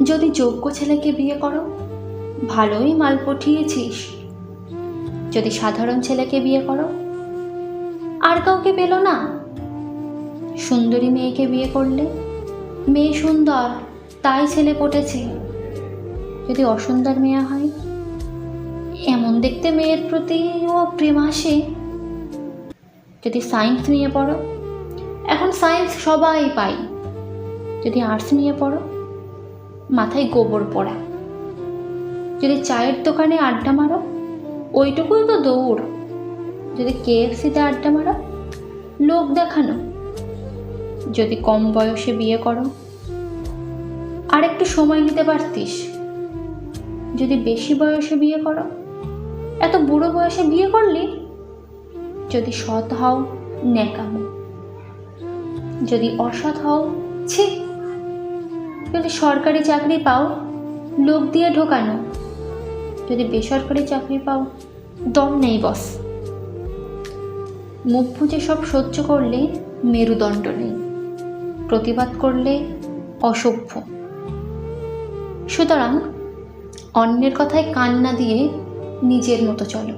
যদি যোগ্য ছেলেকে বিয়ে করো, ভালোই মাল পঠিয়েছিস। যদি সাধারণ ছেলেকে বিয়ে করো, আর কাউকে পেল না। সুন্দরী মেয়েকে বিয়ে করলে, মেয়ে সুন্দর তাই ছেলে পটেছে। যদি অসুন্দর মেয়ে হয়, এমন দেখতে মেয়ের প্রতি ও প্রেম আসে। যদি সায়েন্স নিয়ে পড়ো, এখন সায়েন্স সবাই পাই। যদি আর্টস নিয়ে পড়ো, মাথায় গোবর পড়া। যদি চায়ের দোকানে আড্ডা মারো, ওইটুকুই তো দৌড়। যদি KFC-তে আড্ডা মারো, লোক দেখানো। যদি কম বয়সে বিয়ে করো, আর একটু সময় নিতে পারতিস। যদি বেশি বয়সে বিয়ে করো, এত বুড়ো বয়সে বিয়ে করলি। যদি সৎ হও, ন্যাকামো। যদি অসৎ হও, ছি। যদি সরকারি চাকরি পাও, লোক দিয়ে ঢোকানো। যদি বেসরকারি চাকরি পাও, দম নেই বস। মুখ বুজে সব সহ্য করলে মেরুদণ্ড নেই, প্রতিবাদ করলে অসভ্য। সুতরাং অন্যের কথায় কান না দিয়ে নিজের মতো চলো।